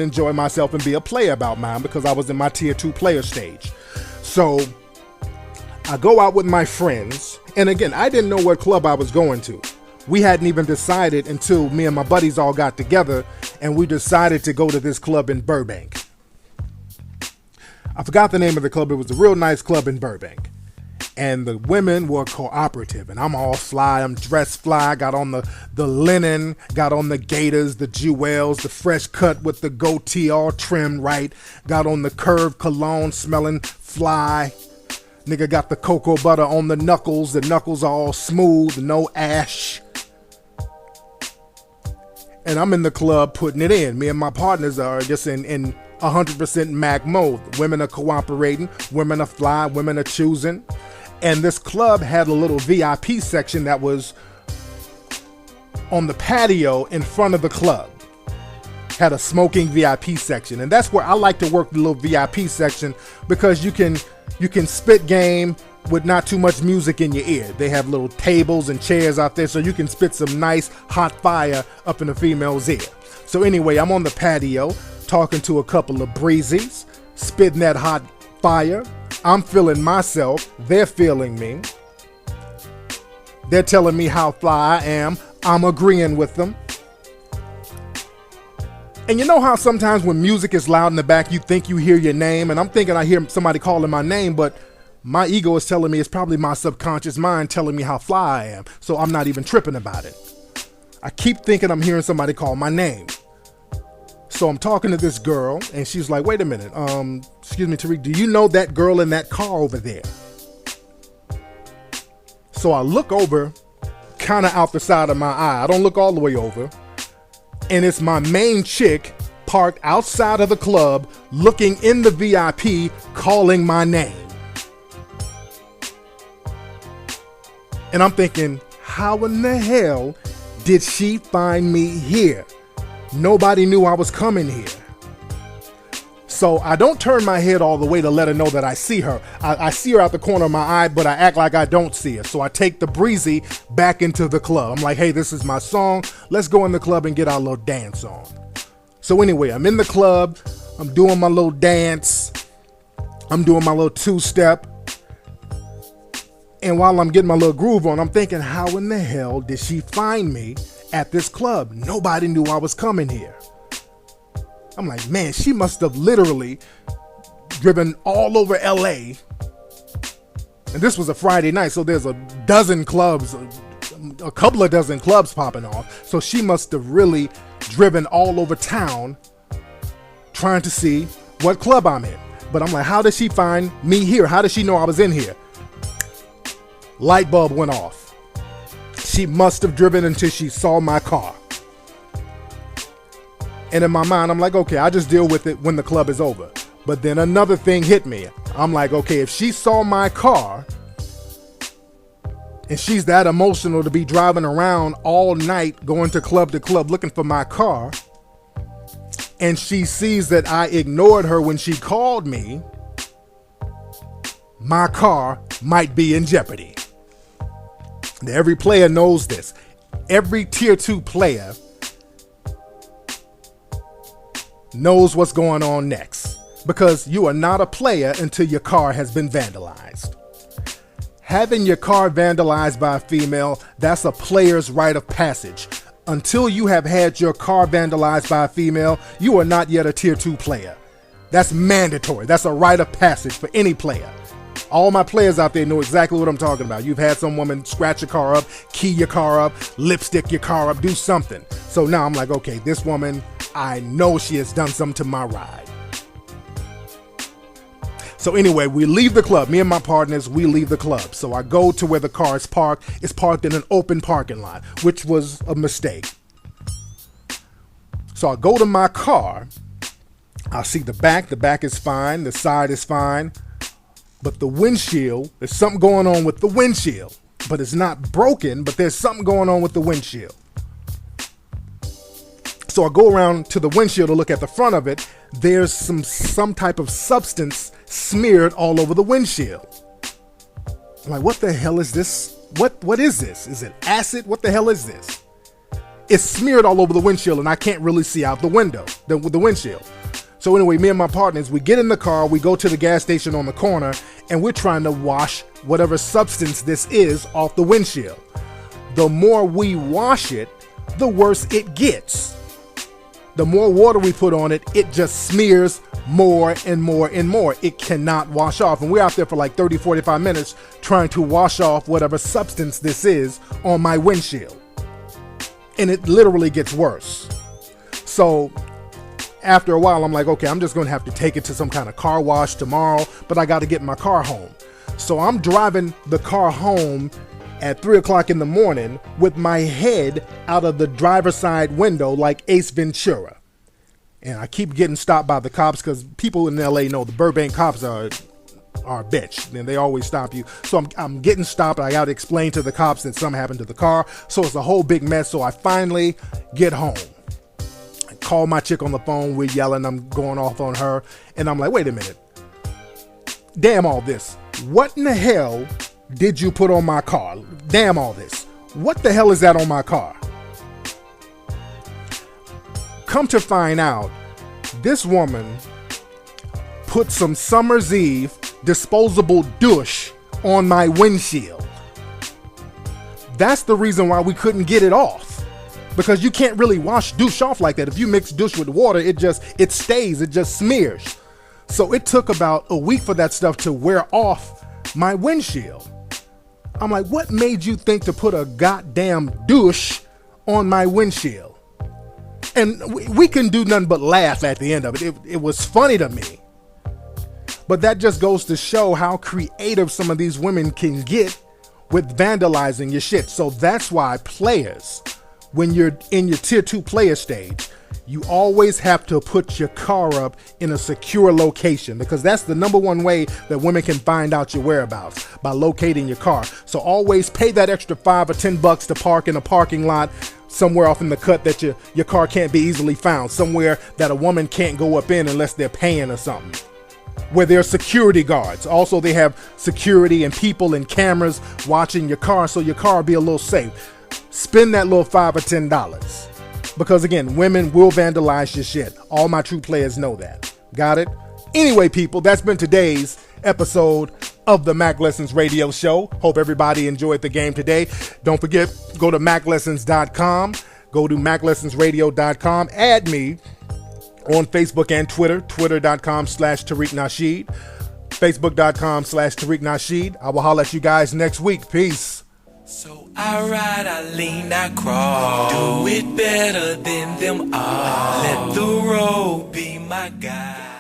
enjoy myself and be a player about mine because I was in my tier 2 player stage. So I go out with my friends, and again, I didn't know what club I was going to. We hadn't even decided until me and my buddies all got together and we decided to go to this club in Burbank. I forgot the name of the club. It was a real nice club in Burbank. And the women were cooperative, and I'm all fly. I'm dressed fly, got on the linen, got on the gaiters, the jewels, the fresh cut with the goatee all trimmed right, got on the curved cologne smelling fly. Nigga got the cocoa butter on the knuckles are all smooth, no ash. And I'm in the club putting it in. Me and my partners are just in 100% Mack mode. Women are cooperating, women are fly, women are choosing. And this club had a little VIP section that was on the patio in front of the club. Had a smoking VIP section. And that's where I like to work the little VIP section because you can spit game with not too much music in your ear. They have little tables and chairs out there so you can spit some nice hot fire up in the female's ear. So anyway, I'm on the patio talking to a couple of breezies, spitting that hot fire. I'm feeling myself. They're feeling me. They're telling me how fly I am. I'm agreeing with them. And you know how sometimes when music is loud in the back, you think you hear your name, and I'm thinking I hear somebody calling my name, but my ego is telling me it's probably my subconscious mind telling me how fly I am, so I'm not even tripping about it. I keep thinking I'm hearing somebody call my name. So I'm talking to this girl, and she's like, wait a minute, excuse me, Tariq, do you know that girl in that car over there? So I look over, kind of out the side of my eye. I don't look all the way over. And it's my main chick parked outside of the club, looking in the VIP, calling my name. And I'm thinking, how in the hell did she find me here? Nobody knew I was coming here. So I don't turn my head all the way to let her know that I see her. I see her out the corner of my eye, but I act like I don't see her. So I take the breezy back into the club. I'm like, hey, this is my song. Let's go in the club and get our little dance on. So anyway, I'm in the club. I'm doing my little dance. I'm doing my little two-step. And while I'm getting my little groove on, I'm thinking, how in the hell did she find me at this club? Nobody knew I was coming here. I'm like, man, she must have literally driven all over LA. And this was a Friday night, so there's a dozen clubs, a couple of dozen clubs popping off. So she must have really driven all over town trying to see what club I'm in. But I'm like, how did she find me here? How did she know I was in here? Light bulb went off. She must have driven until she saw my car. And in my mind, I'm like, okay, I'll just deal with it when the club is over. But then another thing hit me. I'm like, okay, if she saw my car and she's that emotional to be driving around all night, going to club looking for my car, and she sees that I ignored her when she called me, my car might be in jeopardy. Now, every player knows this. Every tier 2 player knows what's going on next, because you are not a player until your car has been vandalized. Having your car vandalized by a female, that's a player's rite of passage. Until you have had your car vandalized by a female, you are not yet a tier 2 player. That's mandatory. That's a rite of passage for any player. All my players out there know exactly what I'm talking about. You've had some woman scratch your car up, key your car up, lipstick your car up, do something. So now I'm like, okay, this woman, I know she has done something to my ride. So anyway, we leave the club. Me and my partners, we leave the club. So I go to where the car is parked. It's parked in an open parking lot, which was a mistake. So I go to my car. I see the back. The back is fine. The side is fine. But the windshield, there's something going on with the windshield. But it's not broken, but there's something going on with the windshield. So I go around to the windshield to look at the front of it. There's some type of substance smeared all over the windshield. I'm like, what the hell is this? What is this? Is it acid? What the hell is this? it's smeared all over the windshield, and I can't really see out the window, the windshield. So anyway, me and my partners, we get in the car, we go to the gas station on the corner, and we're trying to wash whatever substance this is off the windshield. The more we wash it, the worse it gets. The more water we put on it, it just smears more and more and more. It cannot wash off. And we're out there for like 30, 45 minutes trying to wash off whatever substance this is on my windshield. And it literally gets worse. So after a while, I'm like, okay, I'm just going to have to take it to some kind of car wash tomorrow, but I got to get my car home. So I'm driving the car home at 3 o'clock in the morning with my head out of the driver's side window like Ace Ventura. And I keep getting stopped by the cops because people in LA know the Burbank cops are a bitch, and they always stop you. So I'm getting stopped. I got to explain to the cops that something happened to the car. So it's a whole big mess. So I finally get home. I call my chick on the phone. We're yelling. I'm going off on her. And I'm like, wait a minute. Damn all this. What in the hell did you put on my car? Damn all this. What the hell is that on my car? Come to find out, this woman put some Summer's Eve disposable douche on my windshield. That's the reason why we couldn't get it off. Because you can't really wash douche off like that. If you mix douche with water, it stays, it just smears. So it took about a week for that stuff to wear off my windshield. I'm like, what made you think to put a goddamn douche on my windshield? And we couldn't do nothing but laugh at the end of it. It was funny to me. But that just goes to show how creative some of these women can get with vandalizing your shit. So that's why players, when you're in your tier 2 player stage, you always have to put your car up in a secure location, because that's the number one way that women can find out your whereabouts, by locating your car. So always pay that extra $5 or $10 to park in a parking lot somewhere off in the cut that your car can't be easily found, somewhere that a woman can't go up in unless they're paying or something, where there are security guards. Also, they have security and people and cameras watching your car, so your car will be a little safe. Spend that little $5 or $10. Because again, women will vandalize your shit. All my true players know that. Got it? Anyway, people, that's been today's episode of the Mack Lessons Radio Show. Hope everybody enjoyed the game today. Don't forget, go to MackLessons.com. Go to MackLessonsRadio.com. Add me on Facebook and Twitter. Twitter.com/Tariq Nasheed. Facebook.com/Tariq Nasheed. I will holler at you guys next week. Peace. So I ride, I lean, I crawl. Do it better than them all. Let the road be my guide.